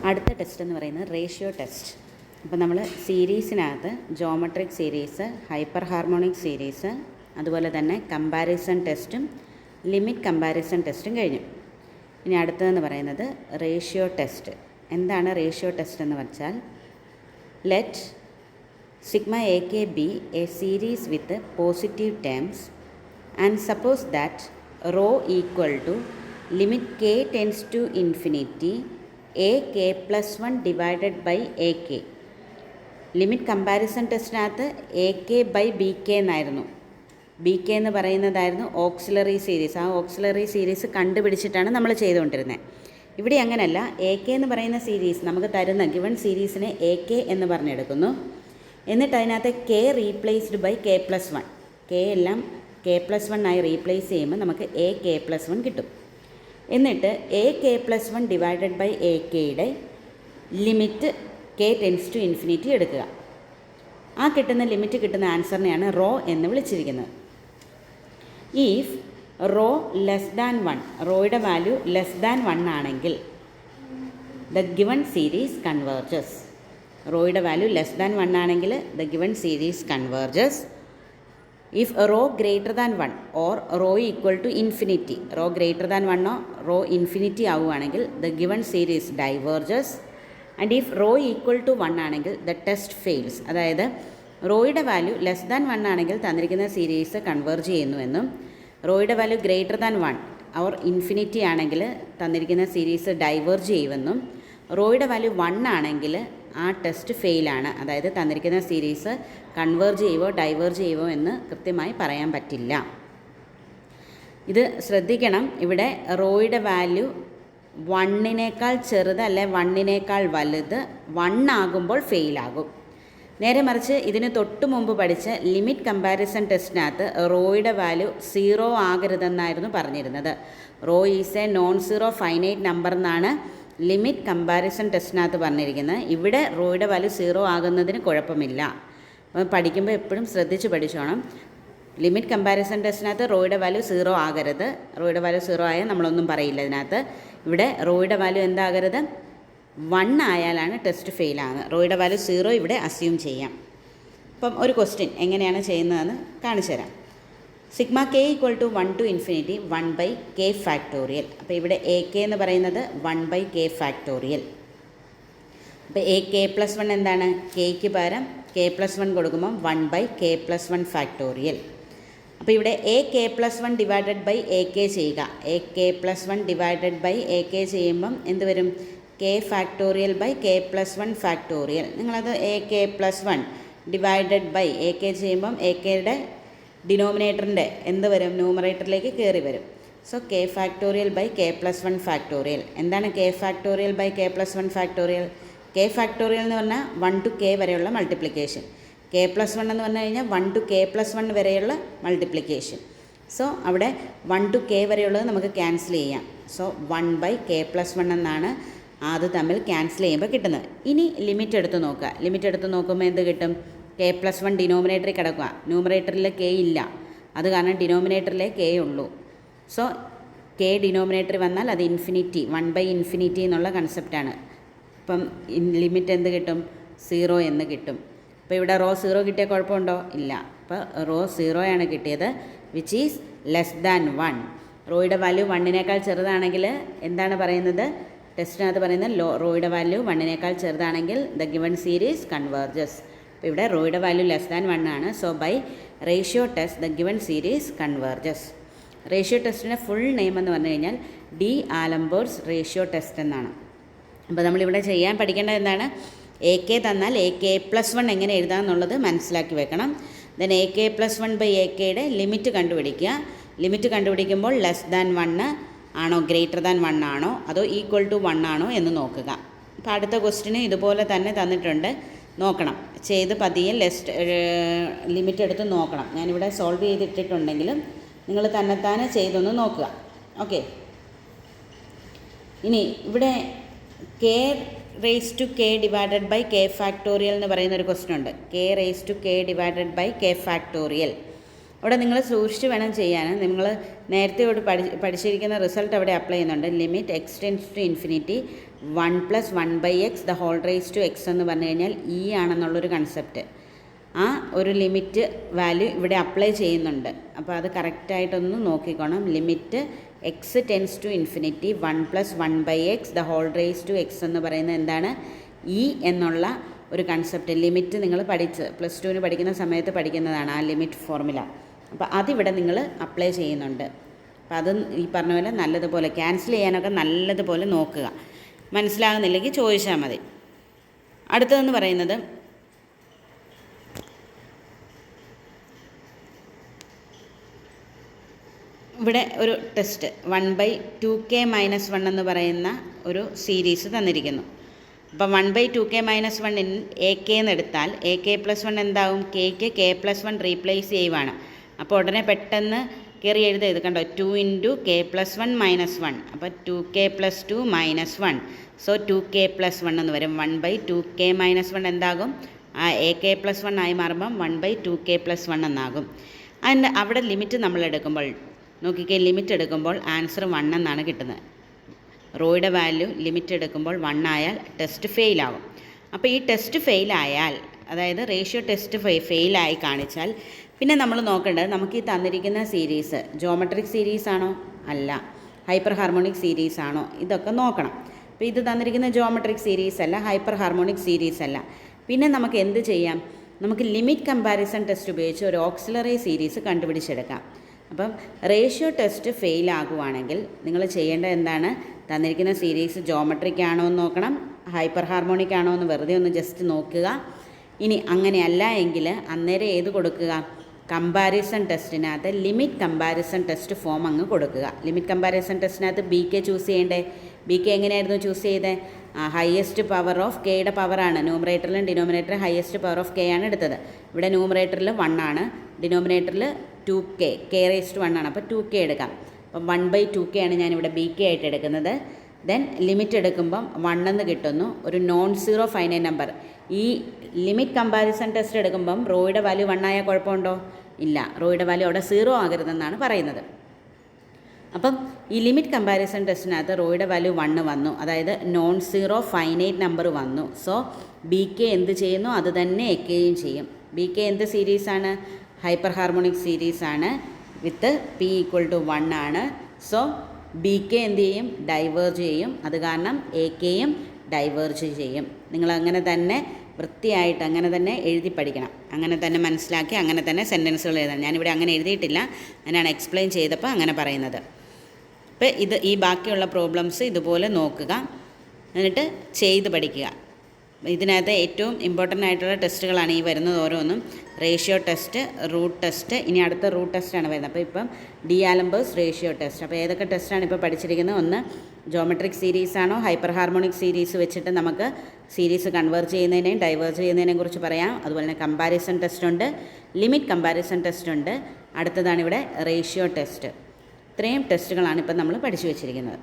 അടുത്ത ടെസ്റ്റ് എന്ന് പറയുന്നത് റേഷ്യോ ടെസ്റ്റ്. അപ്പോൾ നമ്മൾ സീരീസിനകത്ത് geometric series, hyper harmonic series, അതുപോലെ തന്നെ കമ്പാരിസൺ ടെസ്റ്റും ലിമിറ്റ് കമ്പാരിസൺ ടെസ്റ്റും കഴിഞ്ഞു. ഇനി അടുത്തതെന്ന് പറയുന്നത് റേഷ്യോ ടെസ്റ്റ്. എന്താണ് റേഷ്യോ ടെസ്റ്റ് എന്ന് വെച്ചാൽ, let sigma a k be a series with positive terms and suppose that rho equal to limit k tends to infinity a k plus 1 divided by a k. Limit comparison ടെസ്റ്റിനകത്ത് a k by b k എന്നായിരുന്നു. B k എന്ന് പറയുന്നതായിരുന്നു auxiliary series. ആ auxiliary series കണ്ടുപിടിച്ചിട്ടാണ് നമ്മൾ ചെയ്തുകൊണ്ടിരുന്നത്. ഇവിടെ അങ്ങനെയല്ല. എ കെ എന്ന് പറയുന്ന സീരീസ് നമുക്ക് തരുന്ന ഗിവൺ സീരീസിനെ എ കെ എന്ന് പറഞ്ഞെടുക്കുന്നു. എന്നിട്ട് അതിനകത്ത് k replaced by k plus 1, k എല്ലാം കെ പ്ലസ് 1 ആയി റീപ്ലേസ് ചെയ്യുമ്പോൾ നമുക്ക് എ കെ പ്ലസ് 1 കിട്ടും. എന്നിട്ട് a k plus 1 divided by a കെയുടെ limit k tends to infinity എടുക്കുക. ആ കിട്ടുന്ന ലിമിറ്റ് കിട്ടുന്ന ആൻസറിനെയാണ് റോ എന്ന് വിളിച്ചിരിക്കുന്നത്. ഈഫ് റോ ലെസ് ദാൻ 1, റോയുടെ വാല്യൂ ലെസ് ദാൻ 1 ആണെങ്കിൽ ദ ഗിവൺ സീരീസ് കൺവേർജസ്. റോയുടെ വാല്യൂ ലെസ് ദാൻ 1 ആണെങ്കിൽ the given series converges. If rho greater than 1 or rho equal to infinity, rho greater than 1 rho infinity ആവുകയാണെങ്കിൽ the given series diverges. And if rho equal to 1 ആണെങ്കിൽ the test fails. അതായത് റോയുടെ value less than 1 ആണെങ്കിൽ തന്നിരിക്കുന്ന series converge ചെയ്യുന്നുവെന്നും, റോയുടെ value greater than 1 or infinity ആണെങ്കിൽ തന്നിരിക്കുന്ന series diverge ചെയ്യുമെന്നും, റോയുടെ വാല്യൂ 1 ആണെങ്കിൽ ആ ടെസ്റ്റ് ഫെയിലാണ്. അതായത് തന്നിരിക്കുന്ന സീരീസ് കൺവേർജ് ചെയ്യുവോ ഡൈവേർജ് ചെയ്യുവോ എന്ന് കൃത്യമായി പറയാൻ പറ്റില്ല. ഇത് ശ്രദ്ധിക്കണം. ഇവിടെ റോയുടെ വാല്യൂ 1നേക്കാൾ ചെറുത് അല്ലെ 1നേക്കാൾ വലുത് 1 ആകുമ്പോൾ ഫെയിലാകും. നേരെ മറിച്ച് ഇതിന് തൊട്ട് മുമ്പ് പഠിച്ച ലിമിറ്റ് കമ്പാരിസൺ ടെസ്റ്റിനകത്ത് റോയുടെ വാല്യൂ 0 ആകരുതെന്നായിരുന്നു പറഞ്ഞിരുന്നത്. Rho is a non zero finite number എന്നാണ് ലിമിറ്റ് കമ്പാരിസൺ ടെസ്റ്റിനകത്ത് പറഞ്ഞിരിക്കുന്നത്. ഇവിടെ റോയുടെ വാല്യൂ 0 ആകുന്നതിന് കുഴപ്പമില്ല. അപ്പം പഠിക്കുമ്പോൾ എപ്പോഴും ശ്രദ്ധിച്ച് പഠിച്ചോണം. ലിമിറ്റ് കമ്പാരിസൺ ടെസ്റ്റിനകത്ത് റോയുടെ വാല്യൂ 0 ആകരുത്. റോയുടെ വാല്യൂ 0 ആയാൽ നമ്മളൊന്നും പറയില്ല ഇതിനകത്ത്. ഇവിടെ റോയുടെ വാല്യൂ എന്താകരുത്, 1 ആയാലാണ് ടെസ്റ്റ് ഫെയിലാകുന്നത്. റോയുടെ വാല്യൂ 0 ഇവിടെ അസ്യൂം ചെയ്യാം. അപ്പം ഒരു ക്വസ്റ്റ്യൻ എങ്ങനെയാണ് ചെയ്യുന്നതെന്ന് കാണിച്ചു തരാം. Sigma k equal to 1 to infinity 1 by k factorial. അപ്പോൾ ഇവിടെ എ കെ എന്ന് പറയുന്നത് 1 ബൈ കെ ഫാക്ടോറിയൽ. അപ്പോൾ എ കെ പ്ലസ് 1 എന്താണ്, കെയ്ക്ക് പകരം കെ പ്ലസ് 1 കൊടുക്കുമ്പം 1 ബൈ കെ പ്ലസ് 1 ഫാക്ടോറിയൽ. അപ്പോൾ ഇവിടെ a k plus 1 divided by a k ചെയ്യുക. A k plus 1 divided by a k ചെയ്യുമ്പം എന്ത് വരും, k factorial by k plus 1 factorial. നിങ്ങളത് a k plus 1 divided by a k ചെയ്യുമ്പം a കെയുടെ ഡിനോമിനേറ്ററിൻ്റെ എന്ത് വരും, ന്യൂമറേറ്ററിലേക്ക് കയറി വരും. So k factorial by k plus 1 factorial. എന്താണ് k factorial by k plus 1 factorial? K factorial എന്ന് പറഞ്ഞാൽ 1 ടു കെ വരെയുള്ള മൾട്ടിപ്ലിക്കേഷൻ. കെ പ്ലസ് 1 എന്ന് പറഞ്ഞു കഴിഞ്ഞാൽ 1 ടു കെ പ്ലസ് 1 വരെയുള്ള മൾട്ടിപ്ലിക്കേഷൻ. സോ അവിടെ 1 ടു കെ വരെയുള്ളത് നമുക്ക് ക്യാൻസൽ ചെയ്യാം. സോ 1 ബൈ കെ പ്ലസ് 1 എന്നാണ് അത് തമ്മിൽ ക്യാൻസൽ ചെയ്യുമ്പോൾ കിട്ടുന്നത്. ഇനി ലിമിറ്റ് എടുത്ത് നോക്കുക. ലിമിറ്റ് എടുത്ത് നോക്കുമ്പോൾ എന്ത് കിട്ടും, കെ പ്ലസ് 1 ഡിനോമിനേറ്ററിൽ കിടക്കുക. ന്യൂമറേറ്ററിൽ കെ ഇല്ല, അത് കാരണം ഡിനോമിനേറ്ററിലെ കെ ഉള്ളൂ. സോ കെ ഡിനോമിനേറ്ററിൽ വന്നാൽ അത് ഇൻഫിനിറ്റി, 1 ബൈ ഇൻഫിനിറ്റി എന്നുള്ള കൺസെപ്റ്റാണ്. അപ്പം ലിമിറ്റ് എന്ത് കിട്ടും, 0 എന്ന് കിട്ടും. അപ്പോൾ ഇവിടെ റോ 0 കിട്ടിയ കുഴപ്പമുണ്ടോ, ഇല്ല. അപ്പോൾ റോ 0 ആണ് കിട്ടിയത്, വിച്ച് ഈസ് ലെസ് ദാൻ 1. റോയുടെ വാല്യൂ 1നേക്കാൾ ചെറുതാണെങ്കിൽ എന്താണ് പറയുന്നത്, ടെസ്റ്റിനകത്ത് പറയുന്നത് റോയുടെ വാല്യൂ 1നേക്കാൾ ചെറുതാണെങ്കിൽ ദ ഗിവൺ സീരീസ് കൺവേർജസ്. അപ്പോൾ ഇവിടെ റോയുടെ വാല്യൂ ലെസ് ദാൻ 1 ആണ്. So by ratio test the given series converges. Ratio ടെസ്റ്റിൻ്റെ ഫുൾ നെയിം എന്ന് പറഞ്ഞു കഴിഞ്ഞാൽ ഡി ആലംബേർട്സ് റേഷ്യോ ടെസ്റ്റ് എന്നാണ്. അപ്പോൾ നമ്മളിവിടെ ചെയ്യാൻ പഠിക്കേണ്ടത് എന്താണ്, എ കെ തന്നാൽ എ കെ പ്ലസ് 1 എങ്ങനെ എഴുതാമെന്നുള്ളത് മനസ്സിലാക്കി വെക്കണം. Then a k plus 1 by a കെയുടെ ലിമിറ്റ് കണ്ടുപിടിക്കുക. ലിമിറ്റ് കണ്ടുപിടിക്കുമ്പോൾ ലെസ് ദാൻ 1 ആണോ ഗ്രേറ്റർ ദാൻ 1 ആണോ അതോ ഈക്വൽ ടു 1 ആണോ എന്ന് നോക്കുക. അപ്പോൾ അടുത്ത ക്വസ്റ്റിന് ഇതുപോലെ തന്നെ തന്നിട്ടുണ്ട്, നോക്കണം. ചെയ്ത് പതിയെ ലിമിറ്റ് എടുത്ത് നോക്കണം. ഞാനിവിടെ സോൾവ് ചെയ്തിട്ടിട്ടുണ്ടെങ്കിലും നിങ്ങൾ തന്നെത്താനെ ചെയ്തൊന്ന് നോക്കുക. ഓക്കെ. ഇനി ഇവിടെ k raise to k divided by k factorial എന്ന് പറയുന്നൊരു ക്വസ്റ്റ്യൻ ഉണ്ട്. K raise to k divided by k factorial. അവിടെ നിങ്ങൾ സൂക്ഷിച്ച് വേണം ചെയ്യാൻ. നിങ്ങൾ നേരത്തെ ഇവിടെ പഠിച്ചിരിക്കുന്ന റിസൾട്ട് അവിടെ അപ്ലൈ ചെയ്യുന്നുണ്ട്. Limit x tends to infinity 1 + 1/x the whole raise to x എന്ന് പറഞ്ഞു കഴിഞ്ഞാൽ ഇ ആണെന്നുള്ളൊരു കൺസെപ്റ്റ്. ആ ഒരു ലിമിറ്റ് വാല്യൂ ഇവിടെ അപ്ലൈ ചെയ്യുന്നുണ്ട്. അപ്പോൾ അത് കറക്റ്റായിട്ടൊന്ന് നോക്കിക്കോണം. Limit x tends to infinity 1 + 1/x the whole raise to x എന്ന് പറയുന്നത് എന്താണ്? ഇ എന്നുള്ള ഒരു കൺസെപ്റ്റ്. ലിമിറ്റ് നിങ്ങൾ +2 പഠിക്കുന്ന സമയത്ത് പഠിക്കുന്നതാണ് ആ ലിമിറ്റ് ഫോർമുല. അപ്പോൾ അതിവിടെ നിങ്ങൾ അപ്ലൈ ചെയ്യുന്നുണ്ട്. അപ്പോൾ അത് ഈ പറഞ്ഞ പോലെ നല്ലതുപോലെ ക്യാൻസൽ ചെയ്യാനൊക്കെ നല്ലതുപോലെ നോക്കുക. മനസ്സിലാകുന്നില്ലെങ്കിൽ ചോദിച്ചാൽ മതി. അടുത്തതെന്ന് പറയുന്നത് ഇവിടെ ഒരു ടെസ്റ്റ് 1/2k - 1 എന്ന് പറയുന്ന ഒരു സീരീസ് തന്നിരിക്കുന്നു. അപ്പോൾ 1/2k - 1 AK എന്നെടുത്താൽ AK + 1 എന്താവും? Kക്ക് K+1 റീപ്ലേസ് ചെയ്യുവാണ്. അപ്പോൾ ഉടനെ പെട്ടെന്ന് കയറി എഴുതരുത്. കണ്ടോ, 2 × K + 1 - 1. അപ്പോൾ 2k + 2 - 1. സോ 2k + 1 എന്ന് വരും. 1/2k - 1 എന്താകും? AK + 1 ആയി മാറുമ്പം 1/2k + 1 എന്നാകും. അതിൻ്റെ അവിടെ ലിമിറ്റ് നമ്മൾ എടുക്കുമ്പോൾ നോക്കിക്കേ, ലിമിറ്റ് എടുക്കുമ്പോൾ ആൻസർ 1 എന്നാണ് കിട്ടുന്നത്. റോയുടെ വാല്യൂ ലിമിറ്റ് എടുക്കുമ്പോൾ 1 ആയാൽ ടെസ്റ്റ് ഫെയിലാകും. അപ്പോൾ ഈ ടെസ്റ്റ് ഫെയിലായാൽ, അതായത് റേഷ്യോ ടെസ്റ്റ് ഫെയിലായി കാണിച്ചാൽ പിന്നെ നമ്മൾ നോക്കേണ്ടത് നമുക്ക് ഈ തന്നിരിക്കുന്ന സീരീസ് ജോമെട്രിക് സീരീസ് ആണോ അല്ല, ഹൈപ്പർ ഹാർമോണിക് സീരീസ് ആണോ, ഇതൊക്കെ നോക്കണം. അപ്പോൾ ഇത് തന്നിരിക്കുന്ന ജോമെട്രിക് സീരീസ് അല്ല, ഹൈപ്പർ ഹാർമോണിക് സീരീസ് അല്ല. പിന്നെ നമുക്ക് എന്ത് ചെയ്യാം? നമുക്ക് ലിമിറ്റ് കമ്പാരിസൺ ടെസ്റ്റ് ഉപയോഗിച്ച് ഒരു ഓക്സിലറി സീരീസ് കണ്ടുപിടിച്ചെടുക്കാം. അപ്പം റേഷ്യോ ടെസ്റ്റ് ഫെയിലാകുവാണെങ്കിൽ നിങ്ങൾ ചെയ്യേണ്ടത് എന്താണ്? തന്നിരിക്കുന്ന സീരീസ് ജോമെട്രിക് ആണോ എന്ന് നോക്കണം, ഹൈപ്പർ ഹാർമോണിക് ആണോ എന്ന് വെറുതെ ഒന്ന് ജസ്റ്റ് നോക്കുക. ഇനി അങ്ങനെയല്ല എങ്കിൽ അന്നേരം ഏത് കൊടുക്കുക? കമ്പാരിസൺ ടെസ്റ്റിനകത്ത് ലിമിറ്റ് കമ്പാരിസൺ ടെസ്റ്റ് ഫോം അങ്ങ് കൊടുക്കുക. ലിമിറ്റ് കമ്പാരിസൺ ടെസ്റ്റിനകത്ത് BK ചൂസ് ചെയ്യേണ്ടേ? BK എങ്ങനെയായിരുന്നു ചൂസ് ചെയ്തത്? ഹയസ്റ്റ് പവർ ഓഫ് കെയുടെ പവറാണ്. ന്യൂമറേറ്ററിലും ഡിനോമിനേറ്ററിലും ഹയസ്റ്റ് പവർ ഓഫ് കെ ആണ് എടുത്തത്. ഇവിടെ ന്യൂമറേറ്ററിൽ 1 ആണ്, ഡിനോമിനേറ്ററിൽ 2k, k⁻1 ആണ്. അപ്പോൾ 2k എടുക്കാം. അപ്പം 1/2k ആണ് ഞാനിവിടെ BK ആയിട്ട് എടുക്കുന്നത്. ദെൻ ലിമിറ്റ് എടുക്കുമ്പം 1 എന്ന് കിട്ടുന്നു, ഒരു നോൺ സീറോ ഫൈനൈറ്റ് നമ്പർ. ഈ ലിമിറ്റ് കമ്പാരിസൺ ടെസ്റ്റ് എടുക്കുമ്പം റോയുടെ വാല്യൂ 1 ആയാൽ കുഴപ്പമുണ്ടോ? ഇല്ല, റോയുടെ വാല്യൂ അവിടെ 0 ആകരുതെന്നാണ് പറയുന്നത്. അപ്പം ഈ ലിമിറ്റ് കമ്പാരിസൺ ടെസ്റ്റിനകത്ത് റോയുടെ വാല്യൂ 1 വന്നു, അതായത് നോൺ സീറോ ഫൈനൈറ്റ് നമ്പർ വന്നു. സോ BK എന്ത് ചെയ്യുന്നു? അത് തന്നെ എക്കെയും ചെയ്യും. BK എന്ത് സീരീസാണ്? ഹൈപ്പർ ഹാർമോണിക് സീരീസാണ്. വിത്ത് P = 1 ആണ്. സോ BK എന്ത് ചെയ്യും? ഡൈവേർജ് ചെയ്യും. അത് കാരണം AKയും ഡൈവേർജ് ചെയ്യും. നിങ്ങൾ അങ്ങനെ തന്നെ വൃത്തിയായിട്ട് അങ്ങനെ തന്നെ എഴുതി പഠിക്കണം. അങ്ങനെ തന്നെ മനസ്സിലാക്കി അങ്ങനെ തന്നെ സെൻറ്റൻസുകൾ എഴുതണം. ഞാനിവിടെ അങ്ങനെ എഴുതിയിട്ടില്ല, ഞാനാണ് എക്സ്പ്ലെയിൻ ചെയ്തപ്പോൾ അങ്ങനെ പറയുന്നത്. അപ്പോൾ ഈ ബാക്കിയുള്ള പ്രോബ്ലംസ് ഇതുപോലെ നോക്കുക, എന്നിട്ട് ചെയ്ത് പഠിക്കുക. ഇതിനകത്ത് ഏറ്റവും ഇമ്പോർട്ടൻ്റ് ആയിട്ടുള്ള ടെസ്റ്റുകളാണ് ഈ വരുന്നത് ഓരോന്നും. റേഷ്യോ ടെസ്റ്റ്, റൂട്ട് ടെസ്റ്റ്, ഇനി അടുത്ത റൂട്ട് ടെസ്റ്റാണ് വരുന്നത്. അപ്പോൾ ഇപ്പം ഡി-ആലംബേഴ്സ് റേഷ്യോ ടെസ്റ്റ്. അപ്പോൾ ഏതൊക്കെ ടെസ്റ്റാണ് ഇപ്പോൾ പഠിച്ചിരിക്കുന്നത്? ഒന്ന് ജോമെട്രിക് സീരീസ് ആണോ ഹൈപ്പർ ഹാർമോണിക് സീരീസ് വെച്ചിട്ട് നമുക്ക് സീരീസ് കൺവേർജ് ചെയ്യുന്നതിനെയും ഡൈവേർജ് ചെയ്യുന്നതിനെയും കുറിച്ച് പറയാം. അതുപോലെ തന്നെ കമ്പാരിസൺ ടെസ്റ്റ് ഉണ്ട്, ലിമിറ്റ് കമ്പാരിസൺ ടെസ്റ്റ് ഉണ്ട്. അടുത്തതാണ് ഇവിടെ റേഷ്യോ ടെസ്റ്റ്. ഇത്രയും ടെസ്റ്റുകളാണ് ഇപ്പം നമ്മൾ പഠിച്ചു വെച്ചിരിക്കുന്നത്.